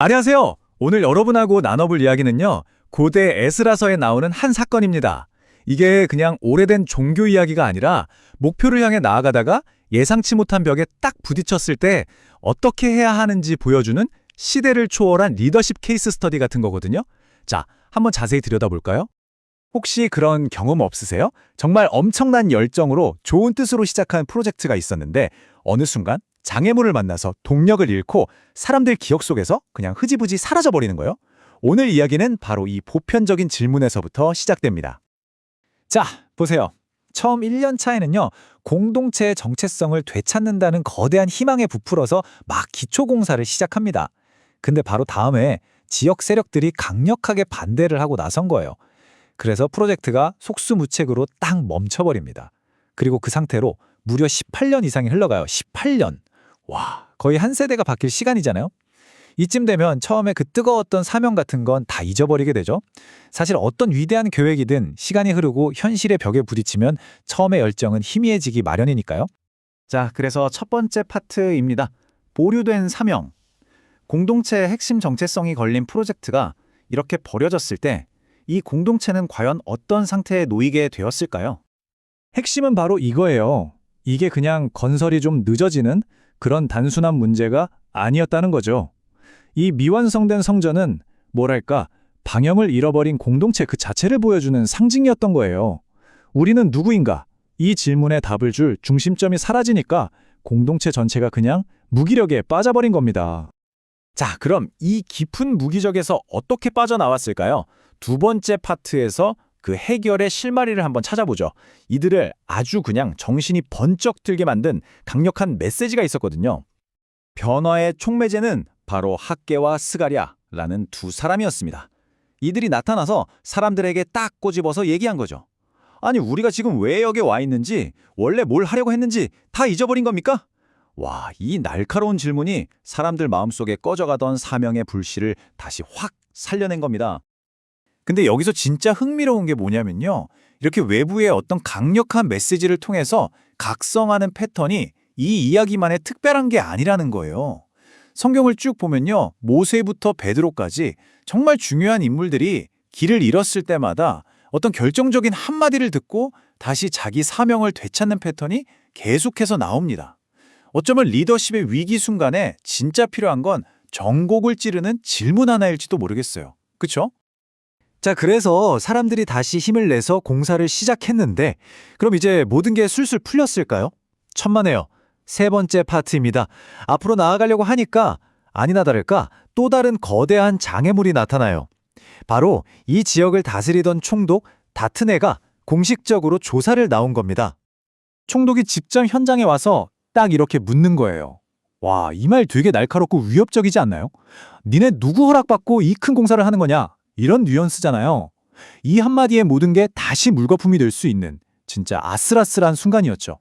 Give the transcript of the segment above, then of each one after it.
안녕하세요. 오늘 여러분하고 나눠볼 이야기는요, 고대 에스라서에 나오는 한 사건입니다. 이게 그냥 오래된 종교 이야기가 아니라 목표를 향해 나아가다가 예상치 못한 벽에 딱 부딪혔을 때 어떻게 해야 하는지 보여주는 시대를 초월한 리더십 케이스 스터디 같은 거거든요. 자, 한번 자세히 들여다볼까요? 혹시 그런 경험 없으세요? 정말 엄청난 열정으로 좋은 뜻으로 시작한 프로젝트가 있었는데 어느 순간 장애물을 만나서 동력을 잃고 사람들 기억 속에서 그냥 흐지부지 사라져버리는 거예요. 오늘 이야기는 바로 이 보편적인 질문에서부터 시작됩니다. 자, 보세요. 처음 1년 차에는요, 공동체의 정체성을 되찾는다는 거대한 희망에 부풀어서 막 기초공사를 시작합니다. 근데 바로 다음에 지역 세력들이 강력하게 반대를 하고 나선 거예요. 그래서 프로젝트가 속수무책으로 딱 멈춰버립니다. 그리고 그 상태로 무려 18년 이상이 흘러가요. 18년. 와, 거의 한 세대가 바뀔 시간이잖아요. 이쯤 되면 처음에 그 뜨거웠던 사명 같은 건 다 잊어버리게 되죠. 사실 어떤 위대한 계획이든 시간이 흐르고 현실의 벽에 부딪히면 처음의 열정은 희미해지기 마련이니까요. 자, 그래서 첫 번째 파트입니다. 보류된 사명. 공동체의 핵심 정체성이 걸린 프로젝트가 이렇게 버려졌을 때 이 공동체는 과연 어떤 상태에 놓이게 되었을까요? 핵심은 바로 이거예요. 이게 그냥 건설이 좀 늦어지는 그런 단순한 문제가 아니었다는 거죠. 이 미완성된 성전은 뭐랄까, 방향을 잃어버린 공동체 그 자체를 보여주는 상징이었던 거예요. 우리는 누구인가? 이 질문에 답을 줄 중심점이 사라지니까 공동체 전체가 그냥 무기력에 빠져버린 겁니다. 자, 그럼 이 깊은 무기력에서 어떻게 빠져나왔을까요? 두 번째 파트에서 그 해결의 실마리를 한번 찾아보죠. 이들을 아주 그냥 정신이 번쩍 들게 만든 강력한 메시지가 있었거든요. 변화의 촉매제는 바로 학계와 스가랴라는 두 사람이었습니다. 이들이 나타나서 사람들에게 딱 꼬집어서 얘기한 거죠. 아니, 우리가 지금 왜 여기 와 있는지, 원래 뭘 하려고 했는지 다 잊어버린 겁니까? 와, 이 날카로운 질문이 사람들 마음속에 꺼져가던 사명의 불씨를 다시 확 살려낸 겁니다. 근데 여기서 진짜 흥미로운 게 뭐냐면요, 이렇게 외부의 어떤 강력한 메시지를 통해서 각성하는 패턴이 이 이야기만의 특별한 게 아니라는 거예요. 성경을 쭉 보면요, 모세부터 베드로까지 정말 중요한 인물들이 길을 잃었을 때마다 어떤 결정적인 한마디를 듣고 다시 자기 사명을 되찾는 패턴이 계속해서 나옵니다. 어쩌면 리더십의 위기 순간에 진짜 필요한 건 정곡을 찌르는 질문 하나일지도 모르겠어요. 그쵸? 자, 그래서 사람들이 다시 힘을 내서 공사를 시작했는데 그럼 이제 모든 게 술술 풀렸을까요? 천만에요. 세 번째 파트입니다. 앞으로 나아가려고 하니까 아니나 다를까 또 다른 거대한 장애물이 나타나요. 바로 이 지역을 다스리던 총독 다트네가 공식적으로 조사를 나온 겁니다. 총독이 직접 현장에 와서 딱 이렇게 묻는 거예요. 와, 이 말 되게 날카롭고 위협적이지 않나요? 니네 누구 허락받고 이 큰 공사를 하는 거냐? 이런 뉘앙스잖아요. 이 한마디에 모든 게 다시 물거품이 될 수 있는 진짜 아슬아슬한 순간이었죠.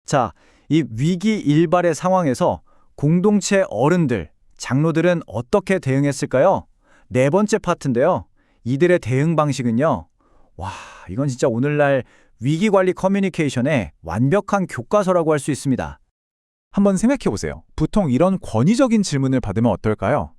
자, 이 위기 일발의 상황에서 공동체 어른들, 장로들은 어떻게 대응했을까요? 네 번째 파트인데요. 이들의 대응 방식은요, 와, 이건 진짜 오늘날 위기관리 커뮤니케이션의 완벽한 교과서라고 할 수 있습니다. 한번 생각해 보세요. 보통 이런 권위적인 질문을 받으면 어떨까요?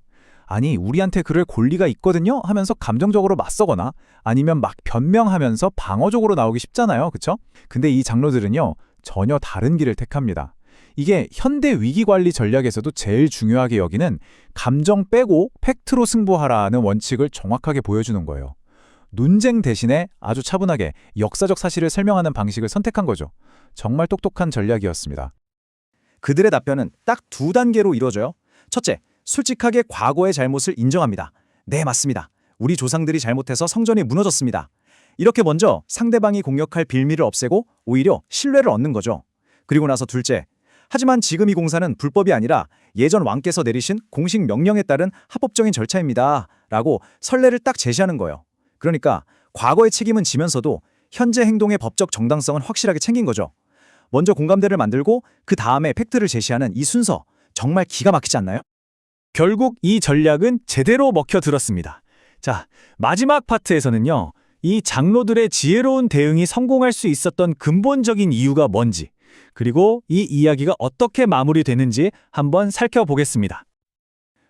아니, 우리한테 그럴 권리가 있거든요? 하면서 감정적으로 맞서거나 아니면 막 변명하면서 방어적으로 나오기 쉽잖아요. 그쵸? 근데 이 장로들은요, 전혀 다른 길을 택합니다. 이게 현대 위기관리 전략에서도 제일 중요하게 여기는 감정 빼고 팩트로 승부하라는 원칙을 정확하게 보여주는 거예요. 논쟁 대신에 아주 차분하게 역사적 사실을 설명하는 방식을 선택한 거죠. 정말 똑똑한 전략이었습니다. 그들의 답변은 딱 두 단계로 이루어져요. 첫째, 솔직하게 과거의 잘못을 인정합니다. 네, 맞습니다. 우리 조상들이 잘못해서 성전이 무너졌습니다. 이렇게 먼저 상대방이 공격할 빌미를 없애고 오히려 신뢰를 얻는 거죠. 그리고 나서 둘째, 하지만 지금 이 공사는 불법이 아니라 예전 왕께서 내리신 공식 명령에 따른 합법적인 절차입니다. 라고 선례를 딱 제시하는 거예요. 그러니까 과거의 책임은 지면서도 현재 행동의 법적 정당성은 확실하게 챙긴 거죠. 먼저 공감대를 만들고 그 다음에 팩트를 제시하는 이 순서, 정말 기가 막히지 않나요? 결국 이 전략은 제대로 먹혀들었습니다. 자, 마지막 파트에서는요, 이 장로들의 지혜로운 대응이 성공할 수 있었던 근본적인 이유가 뭔지, 그리고 이 이야기가 어떻게 마무리되는지 한번 살펴보겠습니다.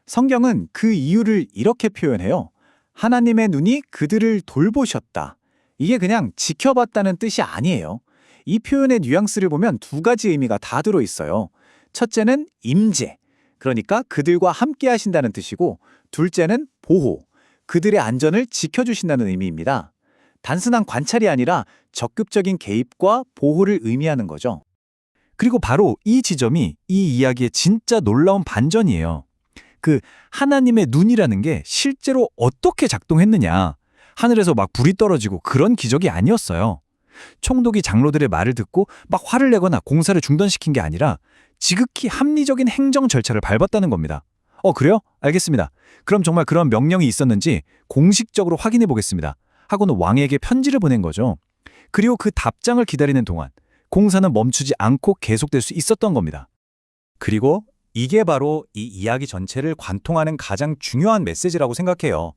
성경은 그 이유를 이렇게 표현해요. 하나님의 눈이 그들을 돌보셨다. 이게 그냥 지켜봤다는 뜻이 아니에요. 이 표현의 뉘앙스를 보면 두 가지 의미가 다 들어있어요. 첫째는 임재, 그러니까 그들과 함께 하신다는 뜻이고, 둘째는 보호, 그들의 안전을 지켜주신다는 의미입니다. 단순한 관찰이 아니라 적극적인 개입과 보호를 의미하는 거죠. 그리고 바로 이 지점이 이 이야기의 진짜 놀라운 반전이에요. 그 하나님의 눈이라는 게 실제로 어떻게 작동했느냐. 하늘에서 막 불이 떨어지고 그런 기적이 아니었어요. 총독이 장로들의 말을 듣고 막 화를 내거나 공사를 중단시킨 게 아니라 지극히 합리적인 행정 절차를 밟았다는 겁니다. 그래요? 알겠습니다. 그럼 정말 그런 명령이 있었는지 공식적으로 확인해 보겠습니다. 하고는 왕에게 편지를 보낸 거죠. 그리고 그 답장을 기다리는 동안 공사는 멈추지 않고 계속될 수 있었던 겁니다. 그리고 이게 바로 이 이야기 전체를 관통하는 가장 중요한 메시지라고 생각해요.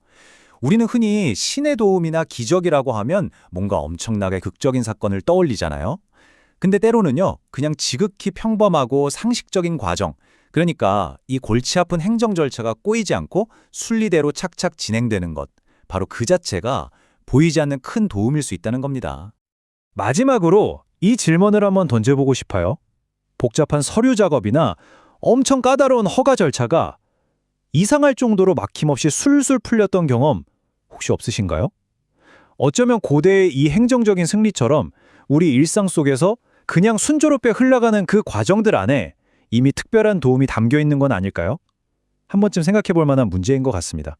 우리는 흔히 신의 도움이나 기적이라고 하면 뭔가 엄청나게 극적인 사건을 떠올리잖아요. 근데 때로는요, 그냥 지극히 평범하고 상식적인 과정, 그러니까 이 골치 아픈 행정 절차가 꼬이지 않고 순리대로 착착 진행되는 것, 바로 그 자체가 보이지 않는 큰 도움일 수 있다는 겁니다. 마지막으로 이 질문을 한번 던져보고 싶어요. 복잡한 서류 작업이나 엄청 까다로운 허가 절차가 이상할 정도로 막힘없이 술술 풀렸던 경험 혹시 없으신가요? 어쩌면 고대의 이 행정적인 승리처럼 우리 일상 속에서 그냥 순조롭게 흘러가는 그 과정들 안에 이미 특별한 도움이 담겨 있는 건 아닐까요? 한 번쯤 생각해 볼 만한 문제인 것 같습니다.